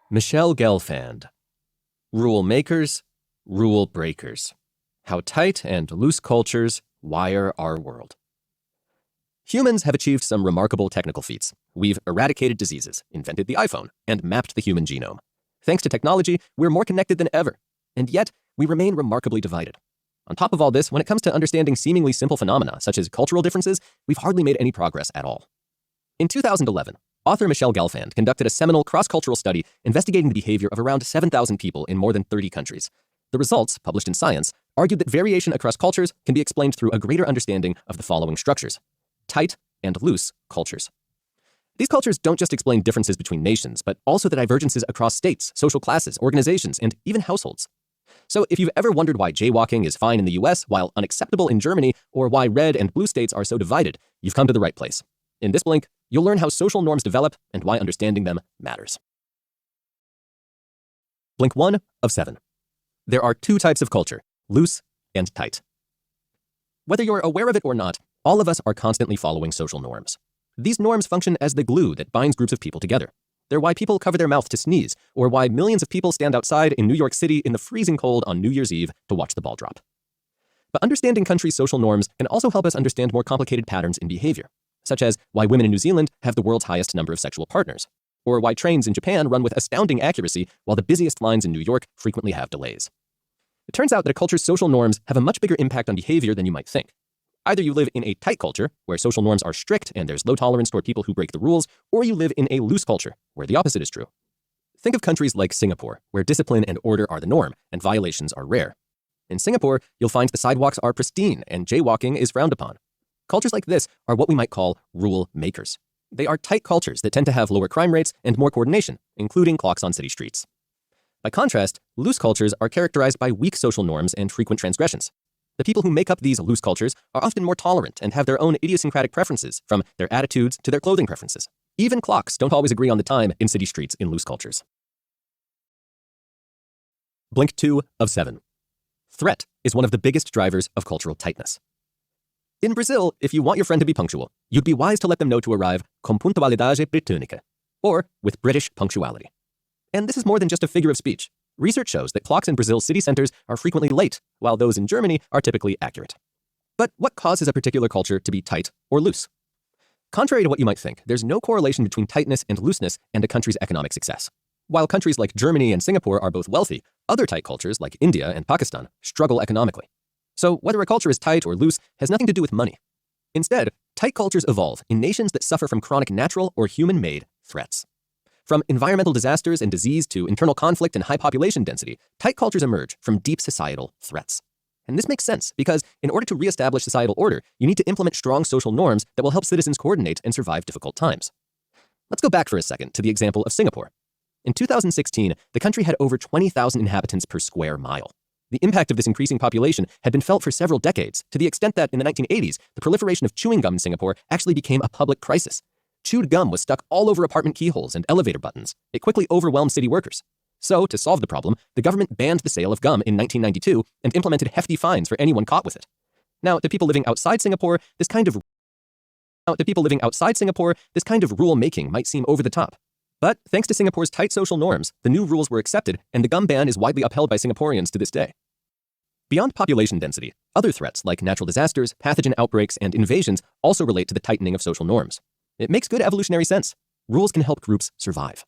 Michele Gelfand. Rule makers, rule breakers. How tight and loose cultures wire our world. Humans have achieved some remarkable technical feats. We've eradicated diseases, invented the iPhone, and mapped the human genome. Thanks to technology, we're more connected than ever. And yet, we remain remarkably divided. On top of all this, when it comes to understanding seemingly simple phenomena, such as cultural differences, we've hardly made any progress at all. In 2011, author Michele Gelfand conducted a seminal cross-cultural study investigating the behavior of around 7,000 people in more than 30 countries. The results, published in Science, argued that variation across cultures can be explained through a greater understanding of the following structures: tight and loose cultures. These cultures don't just explain differences between nations, but also the divergences across states, social classes, organizations, and even households. So if you've ever wondered why jaywalking is fine in the US while unacceptable in Germany, or why red and blue states are so divided, you've come to the right place. In this Blink, you'll learn how social norms develop and why understanding them matters. Blink 1 of 7. There are two types of culture: loose and tight. Whether you're aware of it or not, all of us are constantly following social norms. These norms function as the glue that binds groups of people together. They're why people cover their mouth to sneeze, or why millions of people stand outside in New York City in the freezing cold on New Year's Eve to watch the ball drop. But understanding countries' social norms can also help us understand more complicated patterns in behavior, such as why women in New Zealand have the world's highest number of sexual partners, or why trains in Japan run with astounding accuracy while the busiest lines in New York frequently have delays. It turns out that a culture's social norms have a much bigger impact on behavior than you might think. Either you live in a tight culture, where social norms are strict and there's low tolerance toward people who break the rules, or you live in a loose culture, where the opposite is true. Think of countries like Singapore, where discipline and order are the norm, and violations are rare. In Singapore, you'll find the sidewalks are pristine and jaywalking is frowned upon. Cultures like this are what we might call rule makers. They are tight cultures that tend to have lower crime rates and more coordination, including clocks on city streets. By contrast, loose cultures are characterized by weak social norms and frequent transgressions. The people who make up these loose cultures are often more tolerant and have their own idiosyncratic preferences, from their attitudes to their clothing preferences. Even clocks don't always agree on the time in city streets in loose cultures. Blink 2 of 7. Threat is one of the biggest drivers of cultural tightness. In Brazil, if you want your friend to be punctual, you'd be wise to let them know to arrive com puntualidade britânica, or with British punctuality. And this is more than just a figure of speech. Research shows that clocks in Brazil's city centers are frequently late, while those in Germany are typically accurate. But what causes a particular culture to be tight or loose? Contrary to what you might think, there's no correlation between tightness and looseness and a country's economic success. While countries like Germany and Singapore are both wealthy, other tight cultures like India and Pakistan struggle economically. So whether a culture is tight or loose has nothing to do with money. Instead, tight cultures evolve in nations that suffer from chronic natural or human-made threats. From environmental disasters and disease to internal conflict and high population density, tight cultures emerge from deep societal threats. And this makes sense because in order to reestablish societal order, you need to implement strong social norms that will help citizens coordinate and survive difficult times. Let's go back for a second to the example of Singapore. In 2016, the country had over 20,000 inhabitants per square mile. The impact of this increasing population had been felt for several decades, to the extent that in the 1980s, the proliferation of chewing gum in Singapore actually became a public crisis. Chewed gum was stuck all over apartment keyholes and elevator buttons. It quickly overwhelmed city workers. So, to solve the problem, the government banned the sale of gum in 1992 and implemented hefty fines for anyone caught with it. Now, to people living outside Singapore, this kind of rule-making might seem over the top. But thanks to Singapore's tight social norms, the new rules were accepted, and the gum ban is widely upheld by Singaporeans to this day. Beyond population density, other threats like natural disasters, pathogen outbreaks, and invasions also relate to the tightening of social norms. It makes good evolutionary sense. Rules can help groups survive.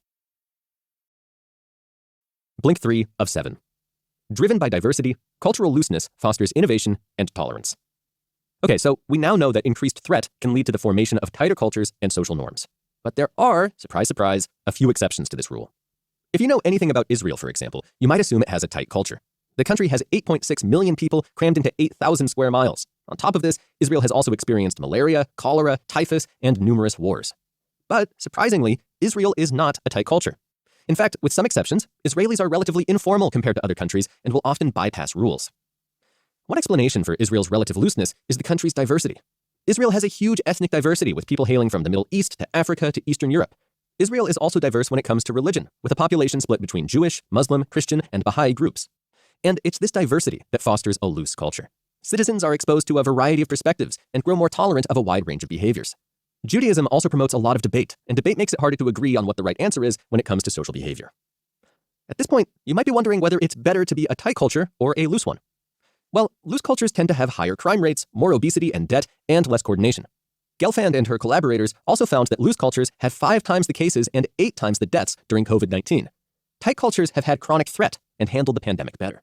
Blink 3 of 7. Driven by diversity, cultural looseness fosters innovation and tolerance. Okay, so we now know that increased threat can lead to the formation of tighter cultures and social norms. But there are, surprise, surprise, a few exceptions to this rule. If you know anything about Israel, for example, you might assume it has a tight culture. The country has 8.6 million people crammed into 8,000 square miles. On top of this, Israel has also experienced malaria, cholera, typhus, and numerous wars. But, surprisingly, Israel is not a tight culture. In fact, with some exceptions, Israelis are relatively informal compared to other countries and will often bypass rules. One explanation for Israel's relative looseness is the country's diversity. Israel has a huge ethnic diversity with people hailing from the Middle East to Africa to Eastern Europe. Israel is also diverse when it comes to religion, with a population split between Jewish, Muslim, Christian, and Baha'i groups. And it's this diversity that fosters a loose culture. Citizens are exposed to a variety of perspectives and grow more tolerant of a wide range of behaviors. Judaism also promotes a lot of debate, and debate makes it harder to agree on what the right answer is when it comes to social behavior. At this point, you might be wondering whether it's better to be a tight culture or a loose one. Well, loose cultures tend to have higher crime rates, more obesity and debt, and less coordination. Gelfand and her collaborators also found that loose cultures had 5 times the cases and 8 times the deaths during COVID-19. Tight cultures have had chronic threat and handled the pandemic better.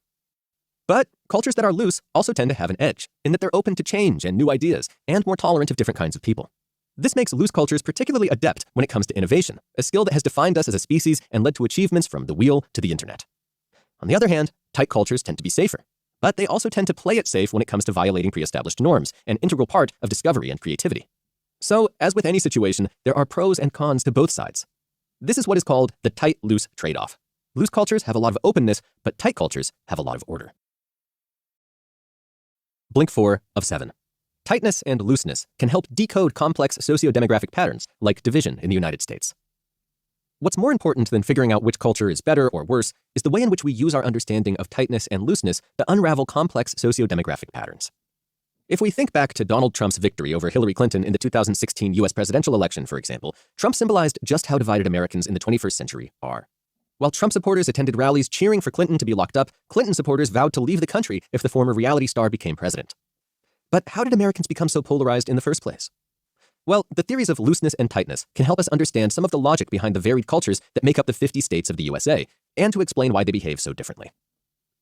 But cultures that are loose also tend to have an edge, in that they're open to change and new ideas, and more tolerant of different kinds of people. This makes loose cultures particularly adept when it comes to innovation, a skill that has defined us as a species and led to achievements from the wheel to the internet. On the other hand, tight cultures tend to be safer, but they also tend to play it safe when it comes to violating pre-established norms, an integral part of discovery and creativity. So, as with any situation, there are pros and cons to both sides. This is what is called the tight-loose trade-off. Loose cultures have a lot of openness, but tight cultures have a lot of order. Blink 4 of 7. Tightness and looseness can help decode complex socio-demographic patterns, like division in the United States. What's more important than figuring out which culture is better or worse is the way in which we use our understanding of tightness and looseness to unravel complex socio-demographic patterns. If we think back to Donald Trump's victory over Hillary Clinton in the 2016 US presidential election, for example, Trump symbolized just how divided Americans in the 21st century are. While Trump supporters attended rallies cheering for Clinton to be locked up, Clinton supporters vowed to leave the country if the former reality star became president. But how did Americans become so polarized in the first place? Well, the theories of looseness and tightness can help us understand some of the logic behind the varied cultures that make up the 50 states of the USA, and to explain why they behave so differently.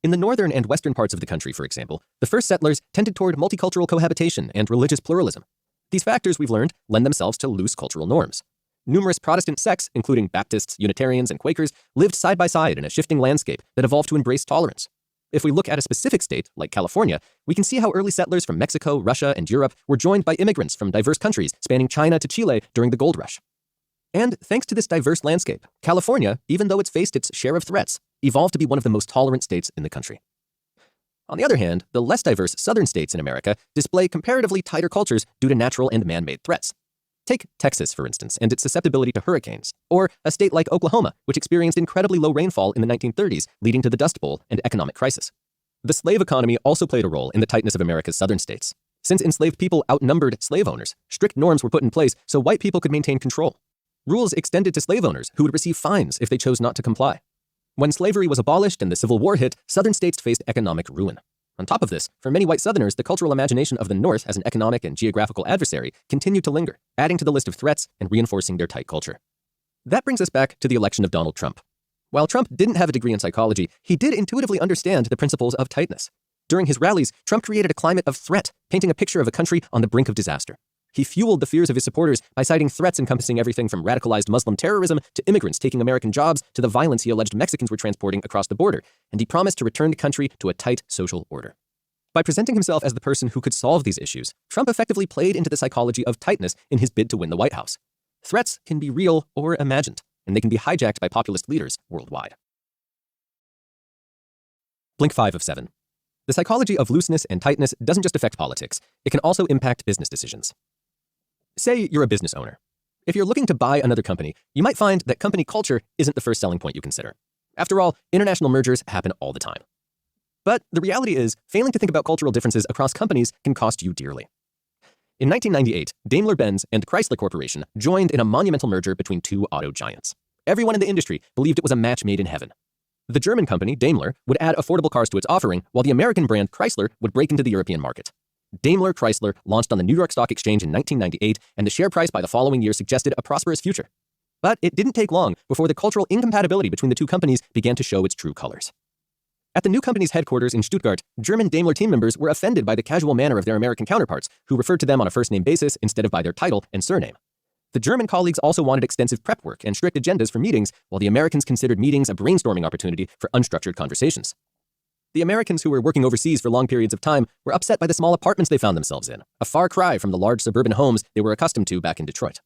In the northern and western parts of the country, for example, the first settlers tended toward multicultural cohabitation and religious pluralism. These factors, we've learned, lend themselves to loose cultural norms. Numerous Protestant sects, including Baptists, Unitarians, and Quakers, lived side by side in a shifting landscape that evolved to embrace tolerance. If we look at a specific state, like California, we can see how early settlers from Mexico, Russia, and Europe were joined by immigrants from diverse countries, spanning China to Chile during the gold rush. And thanks to this diverse landscape, California, even though it's faced its share of threats, evolved to be one of the most tolerant states in the country. On the other hand, the less diverse southern states in America display comparatively tighter cultures due to natural and man-made threats. Take Texas, for instance, and its susceptibility to hurricanes, or a state like Oklahoma, which experienced incredibly low rainfall in the 1930s, leading to the Dust Bowl and economic crisis. The slave economy also played a role in the tightness of America's southern states. Since enslaved people outnumbered slave owners, strict norms were put in place so white people could maintain control. Rules extended to slave owners who would receive fines if they chose not to comply. When slavery was abolished and the Civil War hit, southern states faced economic ruin. On top of this, for many white Southerners, the cultural imagination of the North as an economic and geographical adversary continued to linger, adding to the list of threats and reinforcing their tight culture. That brings us back to the election of Donald Trump. While Trump didn't have a degree in psychology, he did intuitively understand the principles of tightness. During his rallies, Trump created a climate of threat, painting a picture of a country on the brink of disaster. He fueled the fears of his supporters by citing threats encompassing everything from radicalized Muslim terrorism to immigrants taking American jobs to the violence he alleged Mexicans were transporting across the border, and he promised to return the country to a tight social order. By presenting himself as the person who could solve these issues, Trump effectively played into the psychology of tightness in his bid to win the White House. Threats can be real or imagined, and they can be hijacked by populist leaders worldwide. Blink 5 of 7. The psychology of looseness and tightness doesn't just affect politics, it can also impact business decisions. Say you're a business owner. If you're looking to buy another company, you might find that company culture isn't the first selling point you consider. After all, international mergers happen all the time. But the reality is, failing to think about cultural differences across companies can cost you dearly. In 1998, Daimler-Benz and Chrysler Corporation joined in a monumental merger between two auto giants. Everyone in the industry believed it was a match made in heaven. The German company, Daimler, would add affordable cars to its offering, while the American brand Chrysler would break into the European market. DaimlerChrysler launched on the New York Stock Exchange in 1998, and the share price by the following year suggested a prosperous future. But it didn't take long before the cultural incompatibility between the two companies began to show its true colors. At the new company's headquarters in Stuttgart, German Daimler team members were offended by the casual manner of their American counterparts, who referred to them on a first-name basis instead of by their title and surname. The German colleagues also wanted extensive prep work and strict agendas for meetings, while the Americans considered meetings a brainstorming opportunity for unstructured conversations. The Americans who were working overseas for long periods of time were upset by the small apartments they found themselves in, a far cry from the large suburban homes they were accustomed to back in Detroit.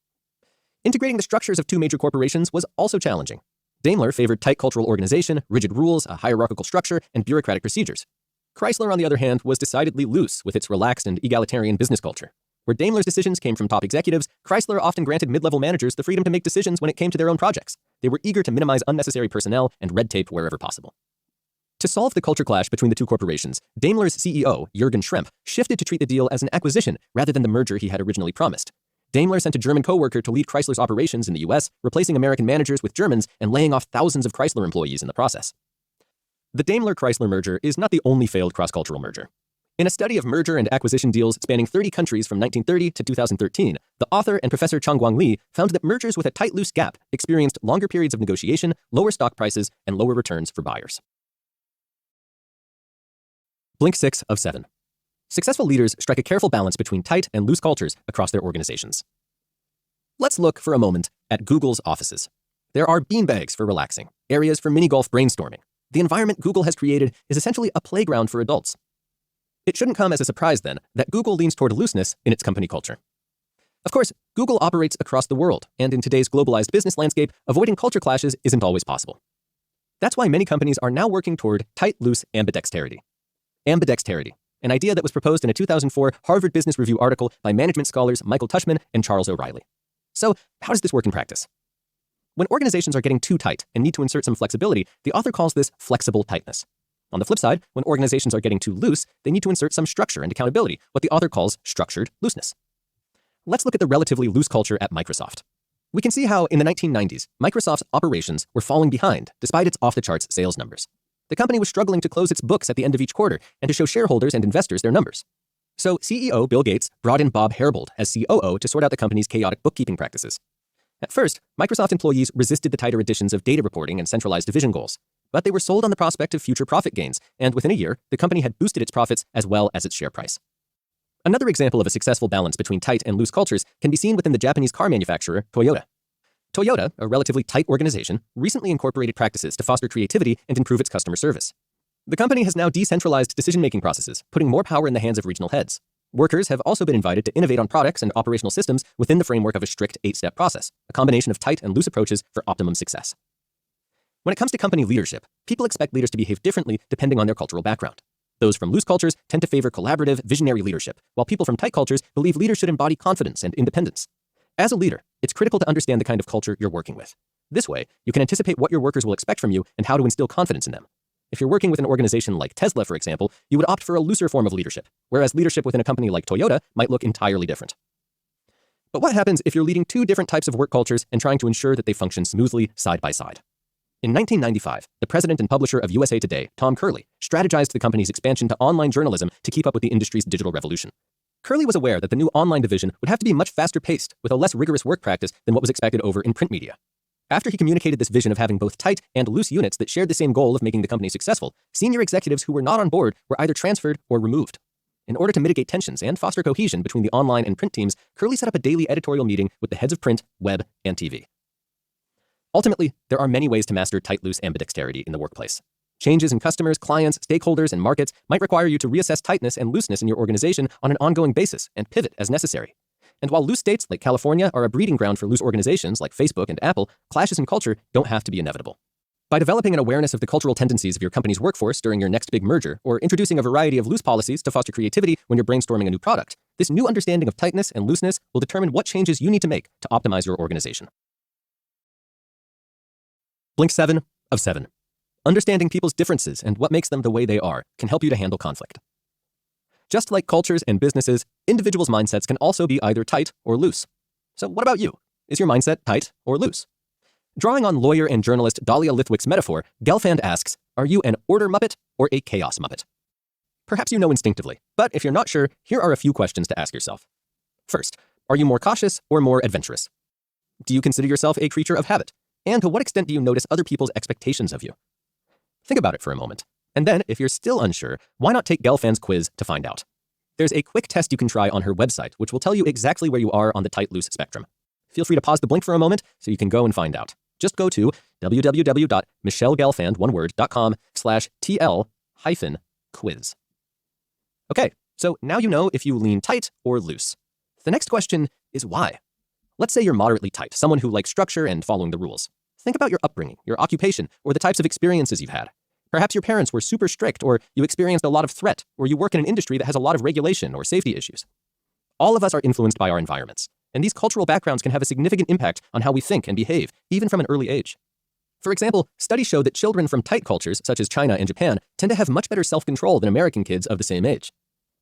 Integrating the structures of two major corporations was also challenging. Daimler favored tight cultural organization, rigid rules, a hierarchical structure, and bureaucratic procedures. Chrysler, on the other hand, was decidedly loose with its relaxed and egalitarian business culture. Where Daimler's decisions came from top executives, Chrysler often granted mid-level managers the freedom to make decisions when it came to their own projects. They were eager to minimize unnecessary personnel and red tape wherever possible. To solve the culture clash between the two corporations, Daimler's CEO, Jürgen Schrempf, shifted to treat the deal as an acquisition rather than the merger he had originally promised. Daimler sent a German coworker to lead Chrysler's operations in the US, replacing American managers with Germans and laying off thousands of Chrysler employees in the process. The Daimler-Chrysler merger is not the only failed cross-cultural merger. In a study of merger and acquisition deals spanning 30 countries from 1930 to 2013, the author and Professor Changguang Li found that mergers with a tight-loose gap experienced longer periods of negotiation, lower stock prices, and lower returns for buyers. Blink 6 of 7. Successful leaders strike a careful balance between tight and loose cultures across their organizations. Let's look for a moment at Google's offices. There are beanbags for relaxing, areas for mini-golf brainstorming. The environment Google has created is essentially a playground for adults. It shouldn't come as a surprise, then, that Google leans toward looseness in its company culture. Of course, Google operates across the world, and in today's globalized business landscape, avoiding culture clashes isn't always possible. That's why many companies are now working toward tight-loose ambidexterity. Ambidexterity, an idea that was proposed in a 2004 Harvard Business Review article by management scholars Michael Tushman and Charles O'Reilly. So, how does this work in practice? When organizations are getting too tight and need to insert some flexibility, the author calls this flexible tightness. On the flip side, when organizations are getting too loose, they need to insert some structure and accountability, what the author calls structured looseness. Let's look at the relatively loose culture at Microsoft. We can see how, in the 1990s, Microsoft's operations were falling behind despite its off-the-charts sales numbers. The company was struggling to close its books at the end of each quarter and to show shareholders and investors their numbers. So CEO Bill Gates brought in Bob Herbold as COO to sort out the company's chaotic bookkeeping practices. At first, Microsoft employees resisted the tighter additions of data reporting and centralized division goals. But they were sold on the prospect of future profit gains, and within a year, the company had boosted its profits as well as its share price. Another example of a successful balance between tight and loose cultures can be seen within the Japanese car manufacturer Toyota. Toyota, a relatively tight organization, recently incorporated practices to foster creativity and improve its customer service. The company has now decentralized decision-making processes, putting more power in the hands of regional heads. Workers have also been invited to innovate on products and operational systems within the framework of a strict 8-step process, a combination of tight and loose approaches for optimum success. When it comes to company leadership, people expect leaders to behave differently depending on their cultural background. Those from loose cultures tend to favor collaborative, visionary leadership, while people from tight cultures believe leaders should embody confidence and independence. As a leader, it's critical to understand the kind of culture you're working with. This way, you can anticipate what your workers will expect from you and how to instill confidence in them. If you're working with an organization like Tesla, for example, you would opt for a looser form of leadership, whereas leadership within a company like Toyota might look entirely different. But what happens if you're leading two different types of work cultures and trying to ensure that they function smoothly side by side? In 1995, the president and publisher of USA Today, Tom Curley, strategized the company's expansion to online journalism to keep up with the industry's digital revolution. Curley was aware that the new online division would have to be much faster paced with a less rigorous work practice than what was expected over in print media. After he communicated this vision of having both tight and loose units that shared the same goal of making the company successful, senior executives who were not on board were either transferred or removed. In order to mitigate tensions and foster cohesion between the online and print teams, Curley set up a daily editorial meeting with the heads of print, web, and TV. Ultimately, there are many ways to master tight-loose ambidexterity in the workplace. Changes in customers, clients, stakeholders, and markets might require you to reassess tightness and looseness in your organization on an ongoing basis and pivot as necessary. And while loose states like California are a breeding ground for loose organizations like Facebook and Apple, clashes in culture don't have to be inevitable. By developing an awareness of the cultural tendencies of your company's workforce during your next big merger, or introducing a variety of loose policies to foster creativity when you're brainstorming a new product, this new understanding of tightness and looseness will determine what changes you need to make to optimize your organization. Blink 7 of 7. Understanding people's differences and what makes them the way they are can help you to handle conflict. Just like cultures and businesses, individuals' mindsets can also be either tight or loose. So what about you? Is your mindset tight or loose? Drawing on lawyer and journalist Dahlia Lithwick's metaphor, Gelfand asks, are you an order muppet or a chaos muppet? Perhaps you know instinctively, but if you're not sure, here are a few questions to ask yourself. First, are you more cautious or more adventurous? Do you consider yourself a creature of habit? And to what extent do you notice other people's expectations of you? Think about it for a moment. And then, if you're still unsure, why not take Gelfand's quiz to find out? There's a quick test you can try on her website, which will tell you exactly where you are on the tight-loose spectrum. Feel free to pause the blink for a moment so you can go and find out. Just go to www.micheleggelfand.com/TL-quiz. Okay, so now you know if you lean tight or loose. The next question is why? Let's say you're moderately tight, someone who likes structure and following the rules. Think about your upbringing, your occupation, or the types of experiences you've had. Perhaps your parents were super strict, or you experienced a lot of threat, or you work in an industry that has a lot of regulation or safety issues. All of us are influenced by our environments, and these cultural backgrounds can have a significant impact on how we think and behave, even from an early age. For example, studies show that children from tight cultures, such as China and Japan, tend to have much better self-control than American kids of the same age.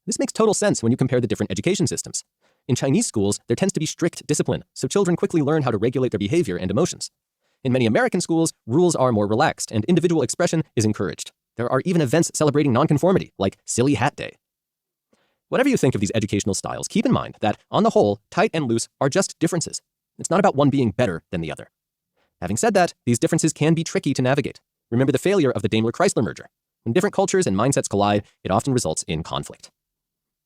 This makes total sense when you compare the different education systems. In Chinese schools, there tends to be strict discipline, so children quickly learn how to regulate their behavior and emotions. In many American schools, rules are more relaxed and individual expression is encouraged. There are even events celebrating nonconformity, like Silly Hat Day. Whatever you think of these educational styles, keep in mind that, on the whole, tight and loose are just differences. It's not about one being better than the other. Having said that, these differences can be tricky to navigate. Remember the failure of the Daimler-Chrysler merger. When different cultures and mindsets collide, it often results in conflict.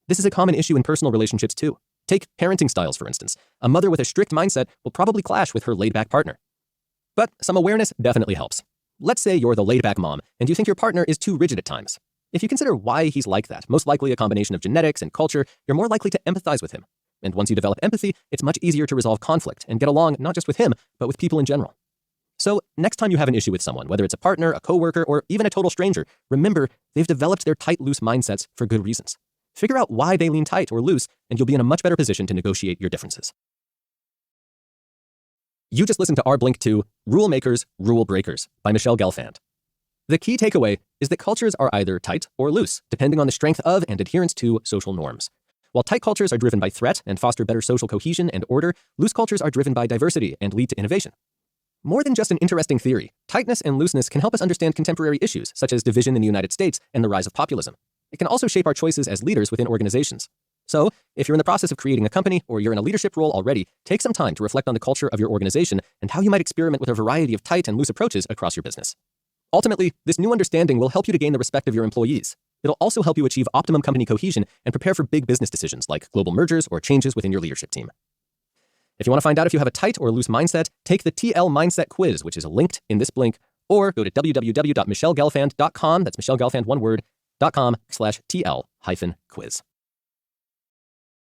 This is a common issue in personal relationships too. Take parenting styles, for instance. A mother with a strict mindset will probably clash with her laid-back partner. But some awareness definitely helps. Let's say you're the laid-back mom, and you think your partner is too rigid at times. If you consider why he's like that, most likely a combination of genetics and culture, you're more likely to empathize with him. And once you develop empathy, it's much easier to resolve conflict and get along not just with him, but with people in general. So next time you have an issue with someone, whether it's a partner, a coworker, or even a total stranger, remember they've developed their tight-loose mindsets for good reasons. Figure out why they lean tight or loose, and you'll be in a much better position to negotiate your differences. You just listened to our Blink 2, Rule Makers, Rule Breakers by Michele Gelfand. The key takeaway is that cultures are either tight or loose, depending on the strength of and adherence to social norms. While tight cultures are driven by threat and foster better social cohesion and order, loose cultures are driven by diversity and lead to innovation. More than just an interesting theory, tightness and looseness can help us understand contemporary issues, such as division in the United States and the rise of populism. It can also shape our choices as leaders within organizations. So, if you're in the process of creating a company or you're in a leadership role already, take some time to reflect on the culture of your organization and how you might experiment with a variety of tight and loose approaches across your business. Ultimately, this new understanding will help you to gain the respect of your employees. It'll also help you achieve optimum company cohesion and prepare for big business decisions like global mergers or changes within your leadership team. If you want to find out if you have a tight or loose mindset, take the TL Mindset Quiz, which is linked in this blink, or go to www.michelegelfand.com, that's Michele Gelfand, one word, .com/TL-quiz.